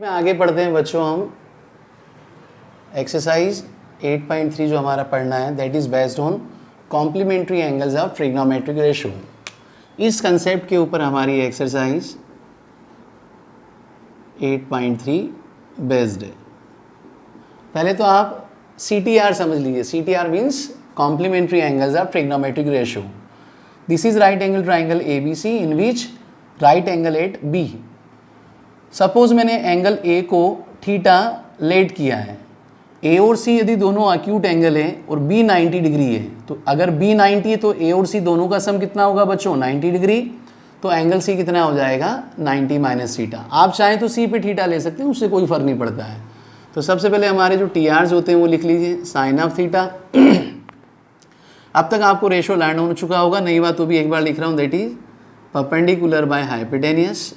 में आगे पढ़ते हैं बच्चों हम एक्सरसाइज 8.3 जो हमारा पढ़ना है that is based on complementary angles of trigonometric ratio. इस कंसेप्ट के ऊपर हमारी एक्सरसाइज 8.3 बेस्ड है। पहले तो आप CTR समझ लीजिए। CTR means complementary angles of trigonometric ratio. This is right angle triangle ABC in which right angle at B। Suppose मैंने एंगल A को थीटा लेट किया है। A और C यदि दोनों अक्यूट एंगल हैं और B 90 डिग्री है, तो अगर B 90 है तो A और C दोनों का सम कितना होगा बच्चों 90 डिग्री। तो एंगल C कितना हो जाएगा 90 माइनस थीटा। आप चाहें तो C पे थीटा ले सकते हैं, उससे कोई फ़र्क नहीं पड़ता है। तो सबसे पहले हमारे जो TRs होते हैं वो लिख लीजिए साइन ऑफ थीटा। अब तक आपको रेशो लर्न हो चुका होगा, नई बात तो भी एक बार लिख रहा हूँ that is perpendicular by hypotenuse.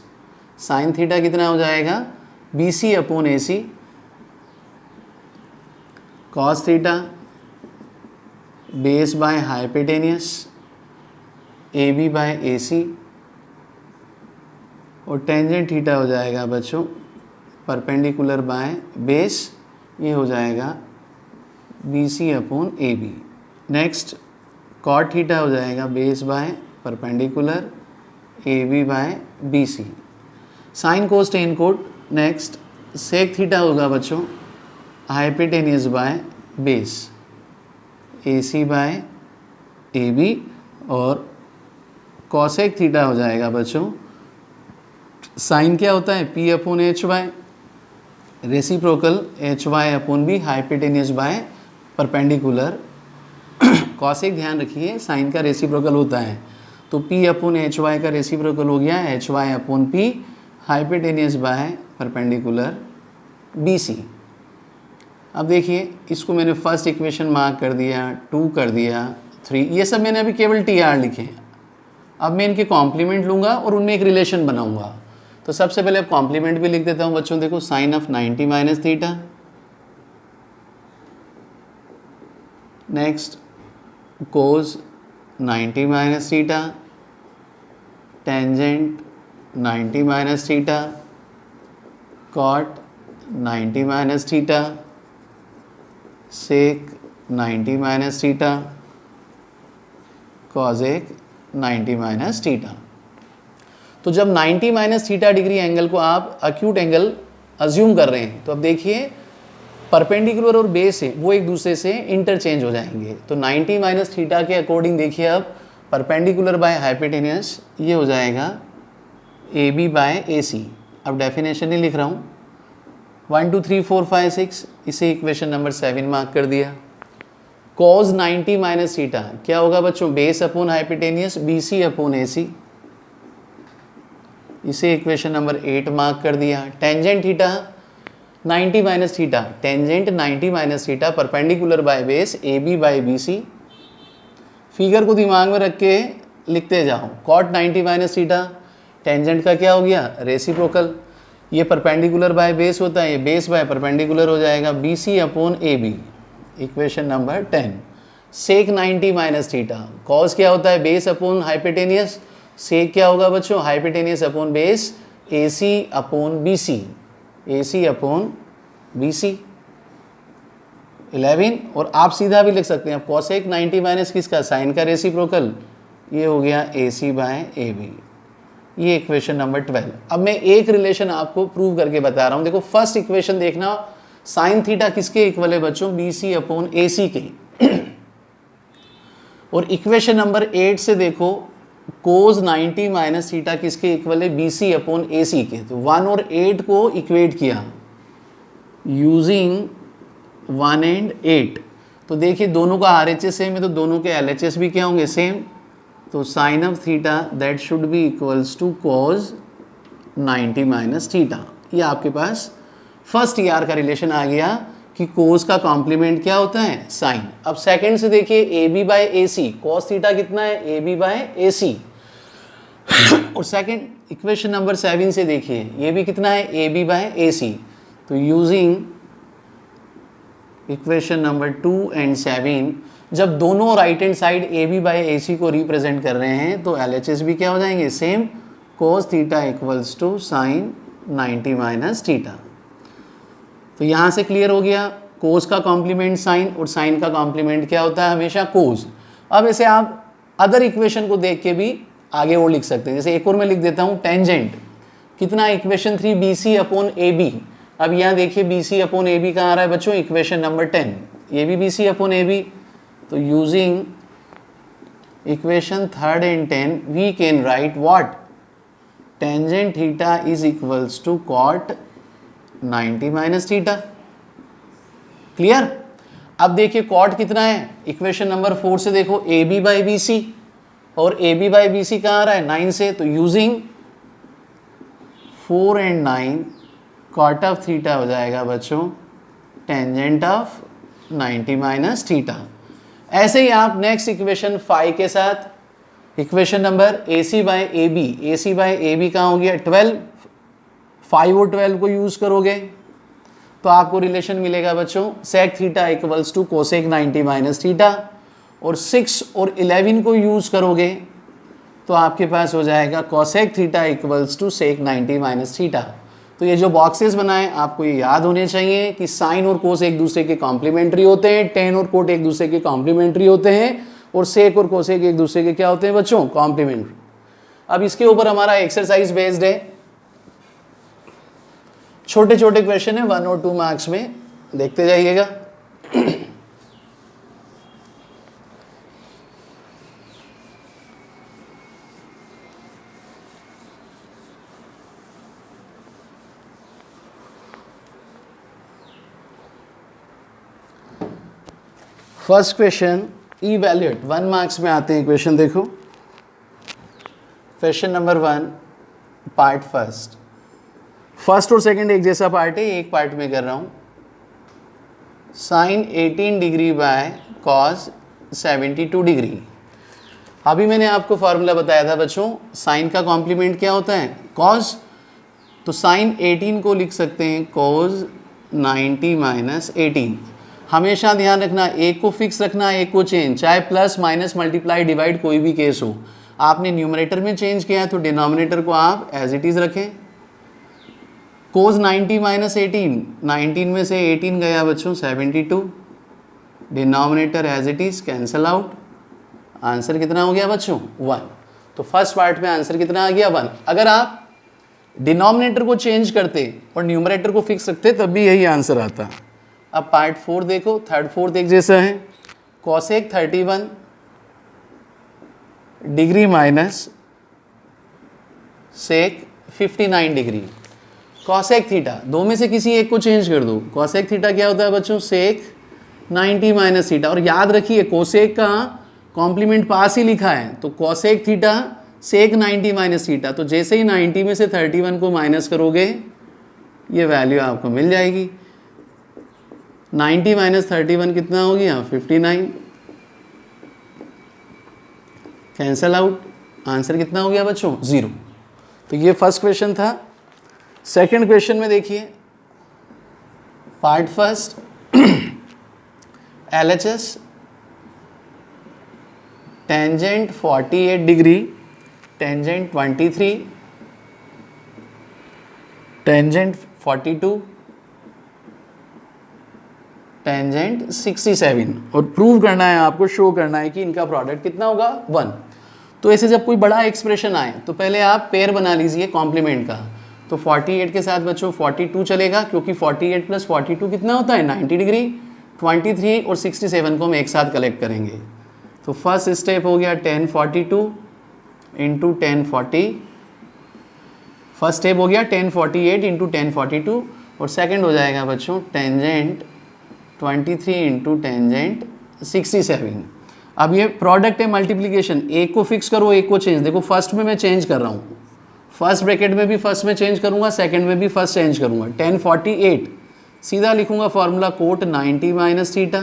Sine theta कितना हो जाएगा BC upon AC। Cos theta base by hypotenuse AB by AC। और टेंजेंट थीटा हो जाएगा बच्चों परपेंडिकुलर बाय बेस, ये हो जाएगा BC upon AB। Next cot theta हो जाएगा base by perpendicular AB by BC। Sine cos tan cot. Next sec theta होगा बच्चों hypotenuse by base AC by AB। और कॉसेक थीटा हो जाएगा बच्चों साइन क्या होता है P upon HY, reciprocal HY upon B hypotenuse by perpendicular. Cosec ध्यान रखिए साइन का रेसिप्रोकल होता है, तो P अपॉन HY का रेसिप्रोकल हो गया HY upon P hypotenuse by perpendicular BC। अब देखिए इसको मैंने फर्स्ट इक्वेशन मार्क कर दिया, 2 कर दिया, 3, ये सब मैंने अभी केवल TR लिखे हैं। अब मैं इनके कॉम्प्लीमेंट लूँगा और उनमें एक रिलेशन बनाऊँगा। तो सबसे पहले अब कॉम्प्लीमेंट भी लिख देता हूँ बच्चों। देखो sine of 90 minus theta. Next cos 90 minus theta, tangent 90 minus theta, cot 90 minus theta, sec 90 minus theta, cosec 90 minus theta. तो जब 90 माइनस थीटा डिग्री एंगल को आप अक्यूट एंगल अज्यूम कर रहे हैं, तो अब देखिए परपेंडिकुलर और बेस है वो एक दूसरे से इंटरचेंज हो जाएंगे। तो 90 माइनस थीटा के अकॉर्डिंग देखिए अब परपेंडिकुलर बाय हाइपोटेनियस ये हो जाएगा AB बाय AC। अब डेफिनेशन ही लिख रहा हूँ 1 2 3 4 5 6, इसे इक्वेशन नंबर 7 मार्क कर दिया। कॉज 90 माइनस थीटा क्या होगा बच्चों base upon hypotenuse BC upon AC, इसे इक्वेशन नंबर 8 मार्क कर दिया। Tangent theta 90 minus theta, tangent 90 minus theta perpendicular by base AB by BC। Figure को दिमाग में रख के लिखते जाओ। कॉट 90 माइनस थीटा, टेंजेंट का क्या हो गया रेसिप्रोकल, ये परपेंडिकुलर बाय बेस होता है, ये बेस बाय परपेंडिकुलर हो जाएगा BC upon AB, equation number 10। सेक 90 माइनस थीटा, कॉस क्या होता है बेस अपॉन हाइपोटेनियस, सेक क्या होगा बच्चों hypotenuse upon base AC upon BC, AC upon BC 11। और आप सीधा भी लिख सकते हैं आप कॉसेक 90 माइनस किसका साइन का रेसिप्रोकल, ये हो गया AC बाय AB, ये इक्वेशन नंबर 12। अब मैं एक रिलेशन आपको प्रूव करके बता रहा हूँ। देखो फर्स्ट इक्वेशन देखना साइन थीटा किसके इक्वल है बच्चों BC अपॉन AC के। और इक्वेशन नंबर 8 से देखो कोस 90 माइनस थीटा किसके इक्वल है BC अपॉन AC के। तो 1 और 8 को इक्वेट किया यूजिंग 1 एंड 8। तो देखिए दोनों का RHS सेम है तो दोनों के LHS भी क्या होंगे सेम। तो sine of theta that should be equals to cos 90 minus theta. ये आपके पास फर्स्ट ER का रिलेशन आ गया कि कोस का कॉम्प्लीमेंट क्या होता है साइन। अब सेकंड से देखिए AB by AC, cos theta कितना है AB बाय AC। और सेकंड इक्वेशन नंबर 7 से देखिए ये भी कितना है AB बाय AC। तो यूजिंग इक्वेशन नंबर 2 एंड 7 जब दोनों right hand side AB by AC को रिप्रेजेंट कर रहे हैं तो LHS भी क्या हो जाएंगे same, cos theta equals to sine 90 minus theta. तो यहाँ से क्लियर हो गया, कोस का कॉम्प्लीमेंट साइन और साइन का कॉम्प्लीमेंट क्या होता है, हमेशा कोस। अब ऐसे आप अदर इक्वेशन को देख के भी आगे और लिख सकते हैं। जैसे एक और मैं लिख देता हूँ, टेंजेंट कितना, इक्वेशन 3 BC अपॉन AB। अब यहाँ देखिए BC अपॉन AB कहाँ आ रहा है बच्चों, इक्वेशन नंबर 10, ये भी BC अपॉन AB। तो using equation 3rd and 10 we can write what, tangent theta is equals to cot 90 minus theta. Clear. अब देखिए कॉट कितना है, इक्वेशन नंबर 4 से देखो, AB बाई BC, और AB बाई BC कहाँ आ रहा है, 9 से। तो using 4 and 9 cot of theta हो जाएगा बच्चों टेंजेंट ऑफ 90 माइनस थीटा। ऐसे ही आप नेक्स्ट इक्वेशन 5 के साथ equation number AC by AB, AC by AB कहाँ हो गया 12, 5 और 12 को यूज़ करोगे तो आपको रिलेशन मिलेगा बच्चों sec theta equals to cosec 90 minus theta, और 6 और 11 को यूज़ करोगे तो आपके पास हो जाएगा cosec theta equals to sec 90 minus theta. तो ये जो बॉक्सेस बनाए आपको ये याद होने चाहिए कि साइन और कोस एक दूसरे के कॉम्प्लीमेंट्री होते हैं, टेन और कोट एक दूसरे के कॉम्प्लीमेंट्री होते हैं, और सेक और कोसेक एक दूसरे के क्या होते हैं बच्चों, कॉम्प्लीमेंट्री। अब इसके ऊपर हमारा एक्सरसाइज बेस्ड है, छोटे छोटे क्वेश्चन है 1 और 2 मार्क्स में, देखते जाइएगा। फर्स्ट क्वेश्चन इवैल्यूएट 1 मार्क्स में आते हैं क्वेश्चन। देखो क्वेश्चन नंबर 1 पार्ट फर्स्ट और सेकंड एक जैसा पार्ट है, एक पार्ट में कर रहा हूं। Sine 18 degree by cos 72 degree. अभी मैंने आपको फॉर्मूला बताया था बच्चों, साइन का कॉम्प्लीमेंट क्या होता है, कॉस। तो साइन 18 को लिख सकते हैं कॉस 90 माइनस 18। हमेशा ध्यान रखना, एक को फिक्स रखना, एक को चेंज, चाहे प्लस माइनस मल्टीप्लाई डिवाइड कोई भी केस हो। आपने न्यूमरेटर में चेंज किया है तो डिनोमिनेटर को आप एज इट इज़ रखें। कोस 90 माइनस 18, 19 में से 18 गया बच्चों 72, denominator as it is cancel out. Answer कितना हो गया बच्चों 1। तो फर्स्ट पार्ट में आंसर कितना आ गया 1। अगर आप डिनोमिनेटर को चेंज करते और न्यूमरेटर को फिक्स रखते तब भी यही आंसर आता। अब पार्ट 4 देखो, थर्ड फोर्थ एक जैसा है। Cosec 31 degree minus sec 59 degree. Cosec theta, दो में से किसी एक को चेंज कर दो। कॉसेक थीटा क्या होता है बच्चों, सेक 90 माइनस थीटा। और याद रखिए कोसेक का कॉम्प्लीमेंट पास ही लिखा है, तो cosec theta sec 90 minus theta. तो जैसे ही 90 में से 31 को माइनस करोगे ये वैल्यू आपको मिल जाएगी। 90 माइनस 31 कितना हो गया 59, कैंसल आउट। आंसर कितना हो गया बच्चों 0। तो ये फर्स्ट क्वेश्चन था। सेकंड क्वेश्चन में देखिए, part first LHS tangent 48 degree, tangent 23, tangent 42, tangent 67, और प्रूव करना है आपको, शो करना है कि इनका प्रोडक्ट कितना होगा 1। तो ऐसे जब कोई बड़ा एक्सप्रेशन आए तो पहले आप पेयर बना लीजिए कॉम्प्लीमेंट का। तो 48 के साथ बच्चों 42 चलेगा, क्योंकि 48 प्लस 42 कितना होता है 90 डिग्री। 23 और 67 को हम एक साथ कलेक्ट करेंगे। तो फर्स्ट स्टेप हो गया 1042 इंटू 1040, फर्स्ट स्टेप हो गया 1048 इंटू 1042, और सेकेंड हो जाएगा बच्चों टेंजेंट 23 इंटू टेंजेंट 67। अब ये प्रोडक्ट है मल्टीप्लिकेशन, एक को फिक्स करो एक को चेंज। देखो फर्स्ट में मैं चेंज कर रहा हूँ, फर्स्ट ब्रैकेट में भी फर्स्ट में चेंज करूँगा, सेकंड में भी फर्स्ट चेंज करूँगा। 1048 सीधा लिखूँगा formula cot 90 minus theta,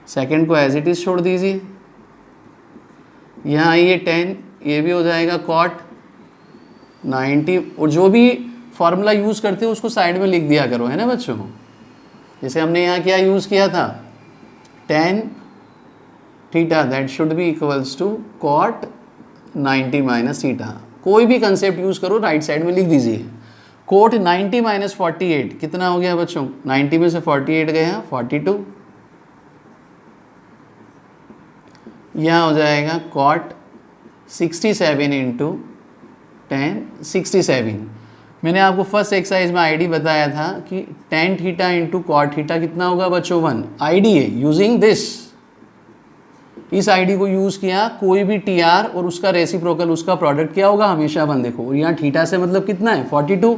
second को एज इट इज़ छोड़ दीजिए। यहाँ ये 10, ये भी हो जाएगा कॉट 90, और जो भी फॉर्मूला यूज़ करते हो उसको साइड में लिख दिया करो, है ना बच्चों। जैसे हमने यहाँ क्या यूज़ किया था, tan theta that should be equals to cot 90 minus theta. कोई भी कंसेप्ट यूज़ करो राइट साइड में लिख दीजिए। कोट 90 माइनस 48 कितना हो गया बच्चों? 90 में से 48 गया 42, यहाँ हो जाएगा कॉट 67 इंटू 10 67। मैंने आपको फर्स्ट एक्सरसाइज में आईडी बताया था कि tan theta into cot theta कितना होगा बच्चों? 1। आईडी है, यूजिंग दिस, इस आईडी को यूज़ किया, कोई भी टीआर और उसका रेसिप्रोकल उसका प्रोडक्ट क्या होगा? हमेशा 1। देखो, और यहाँ थीटा से मतलब कितना है? 42,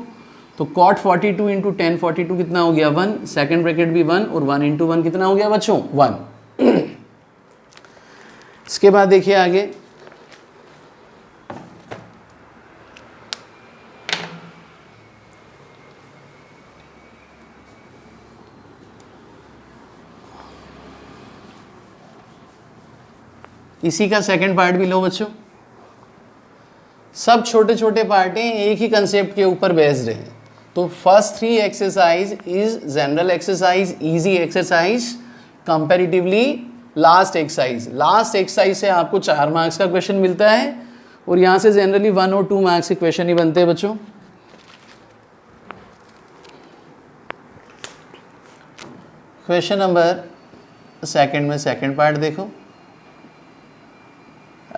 तो कॉट 42 इंटू 10 42 कितना हो गया? 1। सेकेंड ब्रैकेट भी 1 और 1 इंटू 1 कितना हो गया बच्चों? 1। इसके बाद देखिए आगे, इसी का सेकंड पार्ट भी लो बच्चों। सब छोटे छोटे पार्ट हैं, एक ही कंसेप्ट के ऊपर बेस्ड है। तो first 3 exercise is general exercise, easy exercise, comparatively last exercise से आपको 4 मार्क्स का क्वेश्चन मिलता है और यहाँ से जनरली 1 और 2 मार्क्स के क्वेश्चन ही बनते हैं बच्चों। क्वेश्चन नंबर सेकंड में सेकंड पार्ट देखो।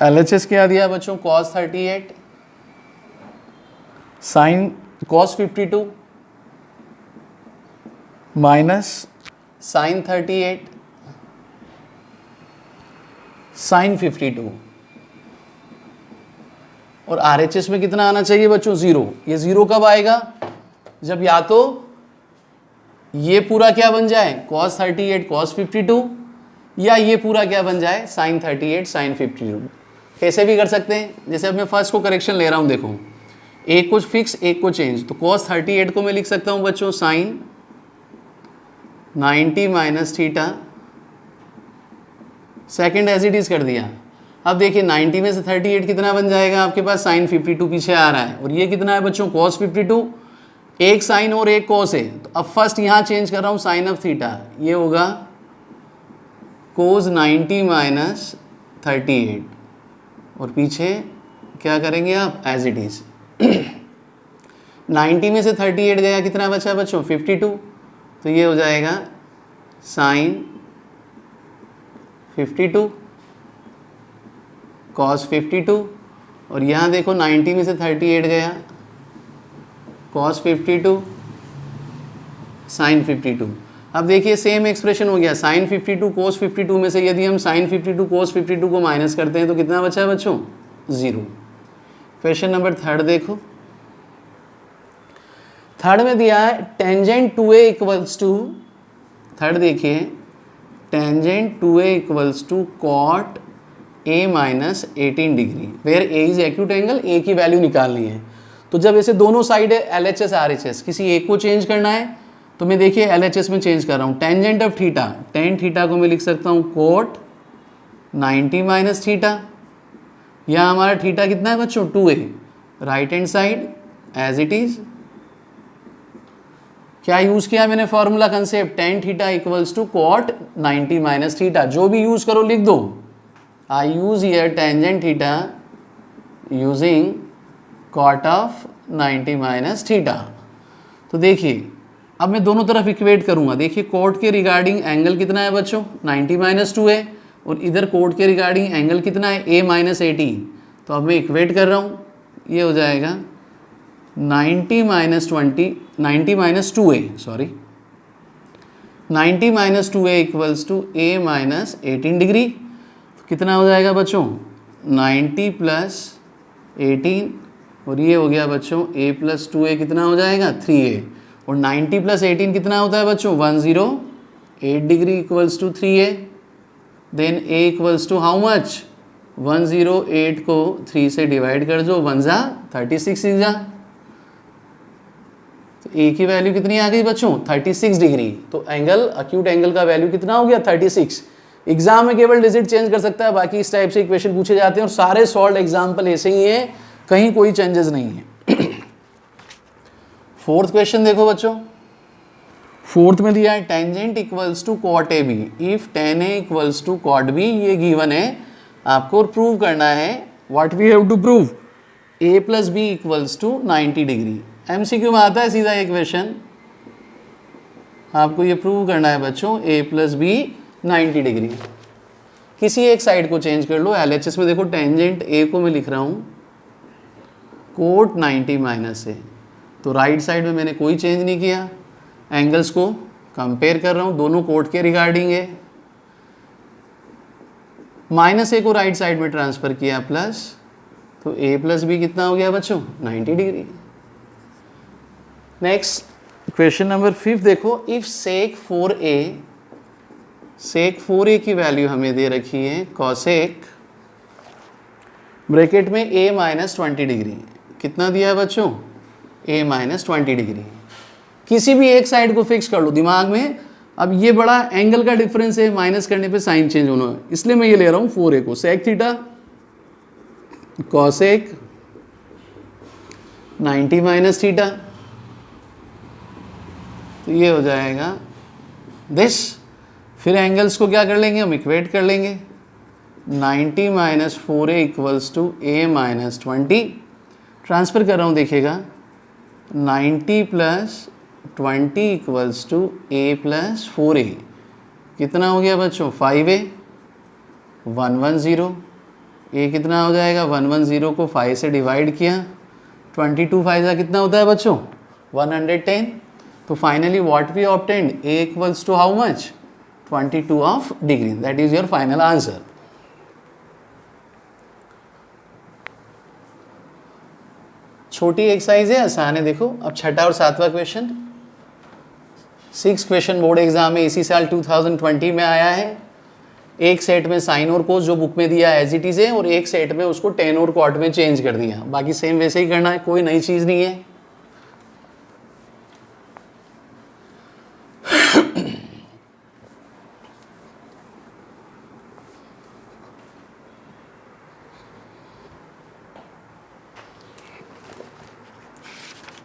LHS क्या दिया बच्चों? cos 38 sine cos 52 minus sine 38 sine 52, और RHS में कितना आना चाहिए बच्चों? 0। ये 0 कब आएगा? जब या तो ये पूरा क्या बन जाए? cos 38 cos 52, या ये पूरा क्या बन जाए? Sine 38 sine 52। कैसे भी कर सकते हैं, जैसे अब मैं फर्स्ट को करेक्शन ले रहा हूँ, देखो एक को फिक्स एक को चेंज, तो cos 38 को मैं लिख सकता हूँ बच्चों sine 90 minus theta, second as it is कर दिया। अब देखिए 90 में से 38 कितना बन जाएगा आपके पास? साइन 52 पीछे आ रहा है, और ये कितना है बच्चों? cos 52, एक साइन और एक cos है, तो अब फर्स्ट यहाँ चेंज कर रहा हूँ साइन ऑफ थीटा, ये होगा cos 90 माइनस 38, और पीछे क्या करेंगे आप? As it is. 90 में से 38 गया, कितना बचा बच्चों? 52, तो ये हो जाएगा साइन 52 cos 52, और यहाँ देखो 90 में से 38 गया, cos 52 साइन 52। अब देखिए सेम एक्सप्रेशन हो गया, साइन 52 cos 52 में से यदि हम साइन 52 cos 52 को माइनस करते हैं तो कितना बचा है बच्चों? 0। क्वेश्चन नंबर थर्ड देखो। थर्ड में दिया है tangent 2a equals to, third देखिए, tangent 2a equals to cot a minus 18 degree, where a is acute angle, a की वैल्यू निकालनी है। तो जब ऐसे दोनों साइड है LHS RHS, किसी एक को चेंज करना है, तो मैं देखिए LHS में चेंज कर रहा हूँ। Tangent of theta, tan theta को मैं लिख सकता हूँ कोट 90 माइनस थीटा, यहाँ हमारा थीटा कितना है बच्चों? 2a, right hand side as it is. क्या यूज किया मैंने formula concept? Tan theta equals to cot 90 minus theta, जो भी यूज करो लिख दो। I use here tangent theta using cot of 90 minus theta. तो देखिए अब मैं दोनों तरफ इक्वेट करूंगा। देखिए कोट के रिगार्डिंग एंगल कितना है बच्चों? 90 माइनस 2 है, और इधर कोट के रिगार्डिंग एंगल कितना है? a minus 18। तो अब मैं इक्वेट कर रहा हूँ, ये हो जाएगा 90 minus 20, 90 minus 2a, sorry 90 minus 2a equals to a minus 18 degree. तो कितना हो जाएगा बच्चों? 90 प्लस 18, और ये हो गया बच्चों a प्लस 2a कितना हो जाएगा? 3a, और 90 प्लस 18 कितना होता है बच्चों? 108 degree equals to 3a। Then a equals to how much? 108 को 3 से डिवाइड कर दो, 1 जा 36 जा, तो a की वैल्यू कितनी आ गई बच्चों? 36 डिग्री। तो एंगल, अक्यूट एंगल का वैल्यू कितना हो गया? 36। एग्जाम में केवल डिजिट चेंज कर सकता है, बाकी इस टाइप से इक्वेशन पूछे जाते हैं और सारे सॉल्व एग्जाम्पल ऐसे ही है, कहीं कोई चेंजेस नहीं है। फोर्थ क्वेश्चन देखो बच्चों। फोर्थ में दिया है tangent equals to cot A B if tan A equals to cot B, ये गिवन है, आपको प्रूव करना है। What we have to prove? a plus B equals to 90 degree. MCQ में आता है सीधा ये क्वेश्चन, आपको ये प्रूव करना है बच्चों a प्लस बी 90 डिग्री। किसी एक साइड को चेंज कर लो। LHS में देखो टेंजेंट a को मैं लिख रहा हूँ कोट 90 माइनस ए, तो राइट साइड में मैंने कोई चेंज नहीं किया। एंगल्स को कंपेयर कर रहा हूँ, दोनों कोट के रिगार्डिंग है। माइनस ए को राइट साइड में ट्रांसफ़र किया प्लस, तो a प्लस बी कितना हो गया बच्चों 90 डिग्री। नेक्स्ट क्वेश्चन नंबर 5 देखो, इफ सेक 4a की वैल्यू हमें दे रखी है कॉसेक ब्रैकेट में a माइनस 20 डिग्री, कितना दिया है बच्चों a माइनस 20 डिग्री। किसी भी एक साइड को फिक्स कर लो दिमाग में। अब ये बड़ा एंगल का डिफरेंस है, माइनस करने पे साइन चेंज होना है, इसलिए मैं ये ले रहा हूँ 4a को sec theta cosec 90 minus theta, तो ये हो जाएगा दिस। फिर एंगल्स को क्या कर लेंगे हम, इक्वेट कर लेंगे। 90 minus 4a equals to a minus 20, transfer कर रहा हूँ देखिएगा, 90 plus 20 equals to a plus 4a, कितना हो गया बच्चों 5a 110, a कितना हो जाएगा 110 को 5 से डिवाइड किया, 22 5 का कितना होता है बच्चों 110। तो finally what we obtained, a equals to how much 22 of degree, that is your final answer. छोटी एक्सरसाइज है, आसान है। देखो अब छठा और सातवां क्वेश्चन, 6 क्वेश्चन बोर्ड एग्जाम में इसी साल 2020 में आया है। एक सेट में साइन और कोस जो बुक में दिया एज इट इज है, और एक सेट में उसको टेन और क्वार्ट में चेंज कर दिया। बाकी सेम वैसे ही करना है, कोई नई चीज़ नहीं है।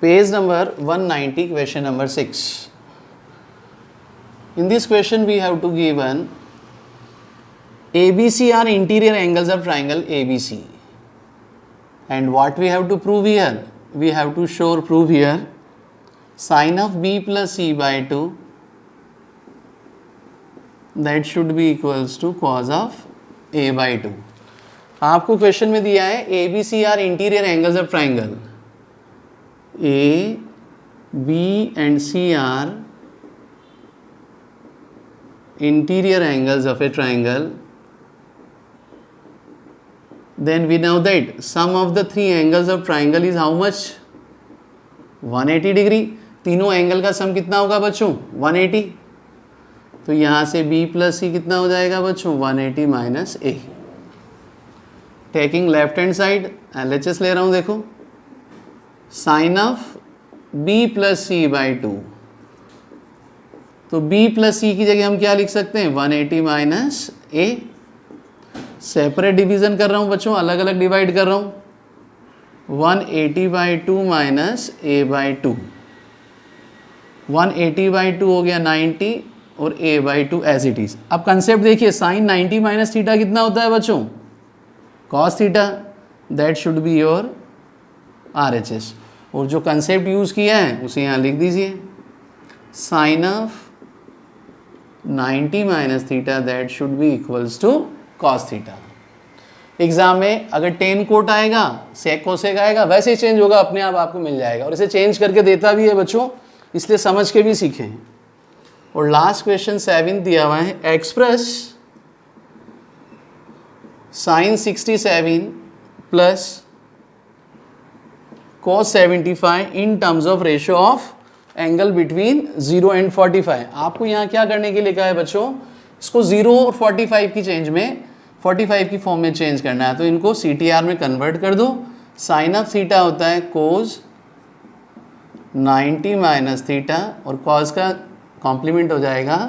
Page number 190, question number 6. In this question we have to given ABC are interior angles of triangle ABC, and what we have to prove here, we have to prove here sin of B plus C by 2, that should be equals to cos of A by 2. आपको question में दिया है ABC are interior angles of triangle, A, B and C are interior angles of a triangle. Then we know that sum of the three angles of triangle is how much 180 degree. तीनों angle का सम कितना होगा बच्चों 180। तो यहाँ से B plus सी कितना हो जाएगा बच्चों 180 minus A. Taking left hand side LHS ले रहा हूँ, देखो sine of b plus C by 2, तो b प्लस सी की जगह हम क्या लिख सकते हैं 180 माइनस ए। सेपरेट डिवीजन कर रहा हूँ बच्चों, अलग अलग डिवाइड कर रहा हूँ। 180 by 2 minus A by 2, 180 by 2 हो गया 90 और a by 2 as it is. अब कंसेप्ट देखिए, साइन 90 माइनस थीटा कितना होता है बच्चों cos theta, that should be your RHS। और जो कंसेप्ट यूज़ किया है उसे यहाँ लिख दीजिए, sine of 90 minus theta that should be equals to cos theta. Exam में अगर टेन कोट आएगा सेक कोसेक आएगा, वैसे ही चेंज होगा, अपने आप आपको मिल जाएगा। और इसे चेंज करके देता भी है बच्चों, इसलिए समझ के भी सीखें। और लास्ट क्वेश्चन 7 दिया हुआ है, express sine 67 plus cos 75 in terms of ratio of angle between 0 and 45। आपको यहाँ क्या करने के लिए कहा है बच्चों, इसको 0 और 45 की चेंज में 45 की फॉर्म में चेंज करना है। तो इनको CTR में कन्वर्ट कर दो। साइन ऑफ थीटा होता है कोस 90 माइनस थीटा, और कॉस का कॉम्प्लीमेंट हो जाएगा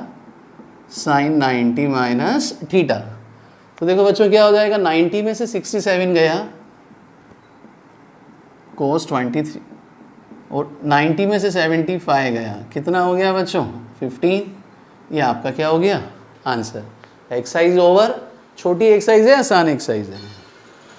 साइन 90 माइनस थीटा। तो देखो बच्चों क्या हो जाएगा, 90 में से 67 गया कोस 23, और 90 में से 75 गया, कितना हो गया बच्चों 15। ये आपका क्या हो गया आंसर। Exercise over. छोटी एक्सरसाइज है, आसान एक्सरसाइज है।